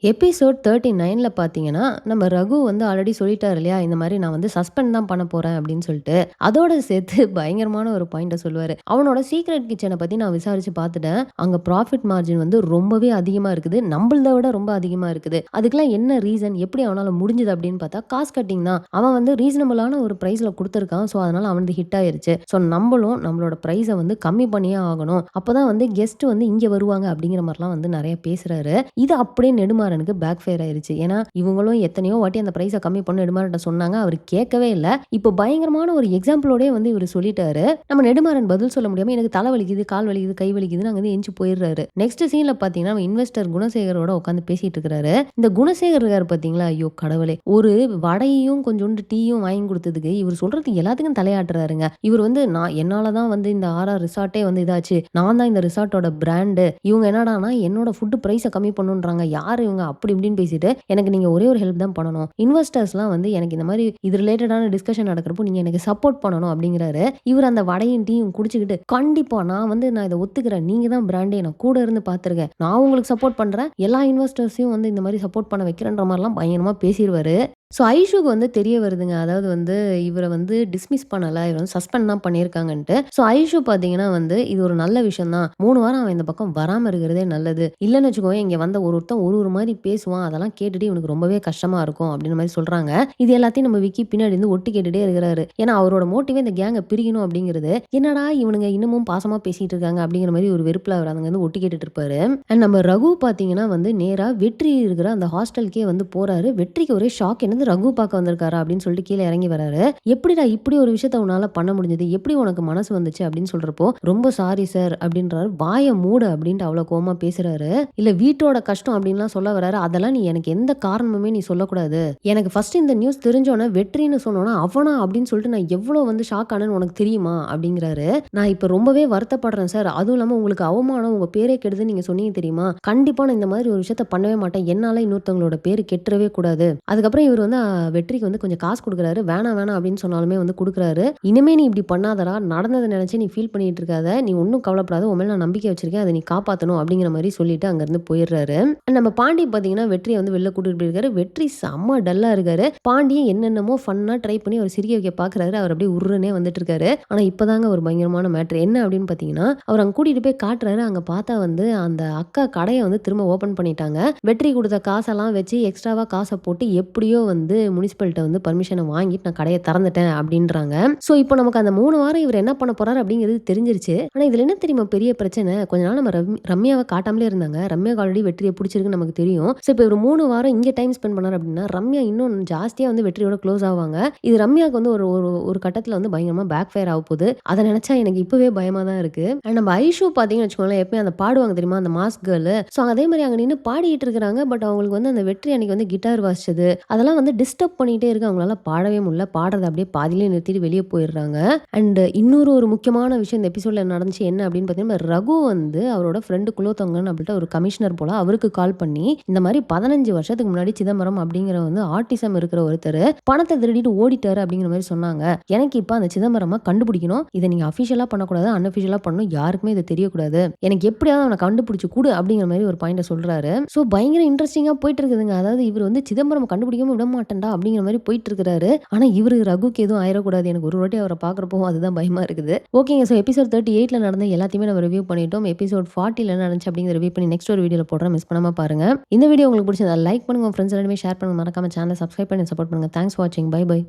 Episode 39ல பார்த்தீங்கன்னா, நம்ம ரகு வந்து ஆல்ரெடி சொல்லிட்டாரு இல்லையா, இந்த மாரி நான் வந்து சஸ்பெண்ட் தான் பண்ண போறேன் அப்படின்னு சொல்லிட்டு. அதோட சேர்த்து பயங்கரமான ஒரு பாயிண்ட்ட சொல்லுவாரு. அவனோட சீக்ரெட் கிச்சன பத்தி நான் விசாரிச்சு பார்த்துட்டேன். அங்க ப்ராஃபிட் மார்ஜின் வந்து ரொம்பவே அதிகமா இருக்குது. நம்பளத விட ரொம்ப அதிகமா இருக்குது. அதுக்கெல்லாம் என்ன ரீசன்? எப்படி அவனால முடிஞ்சது அப்படின்னு பார்த்தா, காஸ்ட் கட்டிங் தான். அவன் வந்து ரீசனபிளான ஒரு பிரைஸ்ல குடுத்துருக்கான். ஸோ அதனால அவனது ஹிட் ஆயிருச்சு. ஸோ நம்பளும் நம்மளோட பிரைஸ வந்து கம்மி பண்ணியே ஆகணும். அப்பதான் வந்து கெஸ்ட் வந்து இங்க வருவாங்க அப்படிங்கிற மாரிலாம் வந்து நெறைய பேசுறாரு. இது அப்படியே நெடுமாறனுக்கு பேக் ஃபயர் ஆயிருச்சு. ஏன்னா இவங்களும் எத்தனையோ வாட்டி அந்த பிரைஸ கம்மி பண்ண நெடுமாறன்ட்ட சொன்னாங்க. அவரு கேட்கவே இல்ல. இப்போ பயங்கரமான ஒரு எக்ஸாம்பிளோடயே வந்து இவரு சொல்லிட்டாரு. நம்ம நெடுமாறன் பதில் சொல்ல முடியாம எனக்கு தலை வலிக்குது, கால் வலிக்குது, கை வலிக்குதுன்னு அங்க இருந்து எந்திச்சு போயிடுறாரு. நெக்ஸ்ட் சீன்ல பாத்தீங்கன்னா இன்வெஸ்டர் குணசேகரோட உட்காந்து பேசிட்டு இருக்காரு. இந்த குணசேகர் இருக்காரு பாத்தீங்களா, ஐயோ கடவுளே, ஒரு வடையும் கொஞ்சோண்டு டீயும் வாங்கி கொடுத்ததுக்கு இவர் சொல்றது எல்லாத்துக்கும் தலையாட்டுறாருங்க. இவர் வந்து நான் என்னாலதான் வந்து இந்த ஆர்ஆர் ரிசார்ட்டே வந்து இதாச்சு, நான் தான் இந்த ரிசார்ட்டோட பிராண்டு, இவங்க என்னடானா என்னோட ஃபுட் பிரைஸை கம்மி பண்ணுன்றாங்க, யாரு இவங்க அப்படி இப்படின்னு பேசிட்டு எனக்கு நீங்க ஒரே ஒரு ஹெல்ப் தான் பண்ணணும். இன்வெஸ்டர்ஸ்லாம் வந்து எனக்கு இந்த மாதிரி இது ரிலேட்டடான டிஸ்கஷன் நடக்கிறப்போ நீங்க எனக்கு சப்போர்ட் பண்ணணும் அப்படிங்கிறாரு. இவர் அந்த வடையும் டீயும் குடிச்சுக்கிட்டு கண்டிப்பா நான் இதை ஒத்துக்கிறேன், நீங்க தான் பிராண்டே, நான் கூட இருந்து பார்த்துருக்கேன், நான் உங்களுக்கு சப்போர்ட் பண்றேன், எல்லா இன்வெஸ்டர்ஸையும் வந்து இந்த மாதிரி சப்போர்ட் பண்ண வைக்கிறேன்ற மாதிரிலாம் பயங்கரமா பேசிடுவாரு. ஸோ ஐஷுக்கு வந்து தெரிய வருதுங்க. அதாவது வந்து இவரை வந்து டிஸ்மிஸ் பண்ணல, இவர் வந்து சஸ்பெண்ட் தான் பண்ணியிருக்காங்கன்ட்டு. ஸோ ஐஷு பார்த்தீங்கன்னா வந்து இது ஒரு நல்ல விஷயம் தான். 3 வாரம் அவன் இந்த பக்கம் வராம இருக்கிறதே நல்லது. இல்லன்னு வச்சுக்கோங்க, இங்க வந்த ஒருத்தன் ஒரு மாரி பேசுவான். அதெல்லாம் கேட்டுட்டு இவனுக்கு ரொம்பவே கஷ்டமா இருக்கும் அப்படின்ற மாரி சொல்றாங்க. இது எல்லாத்தையும் நம்ம விக்கி பின்னாடி இருந்து ஒட்டு கேட்டுட்டே இருக்கிறாரு. ஏன்னா அவரோட மோட்டிவே இந்த கேங்க பிரிக்கணும் அப்படிங்கிறது. என்னடா இவனுங்க இன்னமும் பாசமா பேசிட்டு இருக்காங்க அப்படிங்கிற மாதிரி ஒரு வெறுப்புல அவர் அங்க வந்து ஒட்டு கேட்டுட்டு இருப்பாரு. அண்ட் நம்ம ரகு பார்த்தீங்கன்னா வந்து நேரா வெற்றி இருக்கிற அந்த ஹாஸ்டலுக்கே வந்து போறாரு. வெற்றிக்கு ஒரே ஷாக், என்னது ரகு பார்க்க வந்திருக்காரா அப்படின்னு சொல்லிட்டு கீழே இறங்கி வராரு. எப்படிடா இப்படி ஒரு விஷயத்த உன்னால பண்ண முடிஞ்சது, எப்படி உனக்கு மனசு வந்துச்சு அப்படின்னு சொல்றப்போ, ரொம்ப சாரி சார் அப்படின்றாரு. வாய மூடு அப்படின்ட்டு அவ்வளவு கோவமா பேசுறாரு. இல்ல வீட்டோட கஷ்டம் அப்படின்லாம் சொல்ல வராரு. அதெல்லாம் நீ எனக்கு எந்த காரணமுமே நீ சொல்லக்கூடாது. எனக்கு ஃபர்ஸ்ட் இந்த நியூஸ் தெரிஞ்சோன்னே வெற்றின்னு சொன்னோன்னா அவனா அப்படின்னு சொல்லிட்டு நான் எவ்வளவு வந்து ஷாக் ஆனேன்னு உனக்கு தெரியுமா அப்படிங்கிறாரு. நான் இப்ப ரொம்பவே வருத்தப்படுறேன் சார். அதுவும் இல்லாம உங்களுக்கு அவமானம், உங்க பேரே கெடுது நீங்க சொன்னீங்க தெரியுமா, கண்டிப்பா நான் இந்த மாதிரி ஒரு விஷயத்த பண்ணவே மாட்டேன், என்னால இன்னொருத்தவங்களோட பேரு கெட்டுறவே கூடாது. அதுக்கப்புறம் இவர் வந்து வெற்றிக்கு வந்து கொஞ்சம் காசு கொடுக்குறாரு. வேணாம் வேணாம் அப்படின்னு சொன்னாலுமே வந்து கொடுக்குறாரு. இனிமே நீ இப்படி பண்ணாதடா, நடந்ததை நினைச்சு நீ ஃபீல் பண்ணிட்டு இருக்காத, நீ ஒன்னும் கவலைப்படாத, உன் மேல நான் நம்பிக்கை வச்சிருக்கேன், அதை நீ காப்பாற்றணும் அப்படிங்கிற மாதிரி சொல்லிட்டு அங்கிருந்து போயிடுறாரு. நம்ம பாண்டி பாத்தீங்கன்னா வெற்றியை வந்து வெளில கூட்டிட்டு போயிருக்காரு. வெற்றி செம்ம டல்லா இருக்காரு. பாண்டியும் என்னென்னமோ ஃபன்னா ட்ரை பண்ணி அவர் சிரிக்க வைக்க பாக்குறாரு. அவர் அப்படியே உருன்னே வந்துட்டு இருக்காரு. ஆனா இப்பதாங்க ஒரு பயங்கரமான மேட்ரு என்ன அப்படின்னு பாத்தீங்கன்னா, அவர் அங்க கூட்டிட்டு போய் காட்டுறாரு. அங்க பார்த்தா வந்து அந்த அக்கா கடையை வந்து திரும்ப ஓபன் பண்ணிட்டாங்க. வெற்றி கொடுத்த காசெல்லாம் வச்சு எக்ஸ்ட்ராவா காசை போட்டு எப்படியோ வந்து முனிசிபல்ட்ட வந்து பர்மிஷனை வாங்கிட்டு நான் கடையை திறந்துட்டேன் அப்படின்றாங்க. சோ இப்போ நமக்கு அந்த 3 வாரம் இவர் என்ன பண்ண போறாரு அப்படிங்கிறது தெரிஞ்சிருச்சு. ஆனா இதுல என்ன தெரியுமா பெரிய பிரச்சனை, கொஞ்ச நாள் நம்ம ரம்யாவை காட்டாமலே இருந்தாங்க. ரம்யாவுக்கு ஆல்ரெடி வெற்றியை பிடிச்சிருக்குன்னு நமக்கு தெரியும். சோ இப்போ இவர் 3 வாரம் இங்க டைம் ஸ்பெண்ட் பண்ணாரு அப்படின்னா ரம்யா இன்னும் ஜாஸ்தியா வந்து வெற்றியோட க்ளோஸ் ஆவாங்க. இது ரம்யாவுக்கு வந்து ஒரு ஒரு கட்டத்துல வந்து பயங்கரமா பேக் ஃபயர் ஆக போகுது. அதை நினைச்சா எனக்கு இப்பவே பயமா தான் இருக்கு. நம்ம ஐஷு பாத்தீங்கன்னு வச்சுக்கோங்களேன், எப்பயும் அந்த பாடுவாங்க தெரியுமா, அந்த மாஸ்க் கேர்ள். சோ அதே மாதிரி அங்க நின்று பாடிட்டு இருக்காங்க. பட் அவங்களுக்கு வந்து அந்த வெற்றி அன்னைக்கு வந்து கிட்டார் வாசிச்சது அதெல்லாம் வந்து டிஸ்டர்ப் பண்ணிட்டே இருக்கு. அவங்களால பாடவே முடியல. பாடுறத அப்படியே பாதியிலே நிறுத்திட்டு வெளியே போயிடுறாங்க. அண்ட் இன்னொரு முக்கியமான விஷயம் இந்த எபிசோட்ல நடந்துச்சு என்ன அப்படின்னு பார்த்தீங்கன்னா, ரகு வந்து அவரோட ஃப்ரெண்டு குலோத்தங்கன் அப்படின்ட்டு ஒரு கமிஷனர் போல அவருக்கு கால் பண்ணி இந்த மாதிரி 15 வருஷத்துக்கு முன்னாடி சிதம்பரம் அப்படிங்கிற வந்து ஆர்டிசம் இருக்கிற ஒருத்தர் பணத்தை திருடிட்டு ஓடிட்டாரு அப்படிங்கிற மாதிரி சொன்னாங்க. எனக்கு இப்ப அந்த சிதம்பரமா கண்டுபிடிக்கணும். இதை நீங்க அபிஷியலா பண்ணக்கூடாது, அன்அபிஷியலா பண்ணணும், யாருக்குமே இது தெரியக்கூடாது, எனக்கு எப்படியாவது அவனை கண்டுபிடிச்சு கூடு அப்படிங்கிற மாதிரி ஒரு பாயிண்ட சொல்றாரு. சோ பயங்கர இன்ட்ரெஸ்டிங்கா போயிட்டு இருக்குதுங்க. அதாவது இவர் வந்து சிதம்பரம் கண்டுபிடிக்காம விட மாட்டேன்டா அப்படிங்கிற மாதிரி போயிட்டு இருக்கிறாரு. ஆனா இவரு ரகுக்கு எதுவும் ஆயிடக்கூடாது. எனக்கு ஒரு வாட்டி அவரை பாக்குறப்போ அதுதான் பயமா இருக்குது. ஓகேங்க. சோ எபிசோட் 38ல நடந்த எல்லாத்தையுமே நம்ம ரிவ்யூ பண்ணிட்டோம். எபிசோட் 40ல என்ன நடந்துச்சு அப்படிங்கிற ரிவ்யூ பண்ணி நெக்ஸ்ட் ஒரு வீடியோல போடுறேன், மிஸ் பண்ணாம பாருங்க. இந்த வீடியோ உங்களுக்கு பிடிச்சதா லைக் பண்ணுங்க, உங்க ஃப்ரெண்ட்ஸ் எல்லாருமே ஷேர் பண்ணுங்க, மறக்காம சேனலை சப்ஸ்கிரைப் பண்ணி சப்போர்ட் பண்ணுங்க. தேங்க்ஸ் ஃபார் வாட்சிங். Bye by.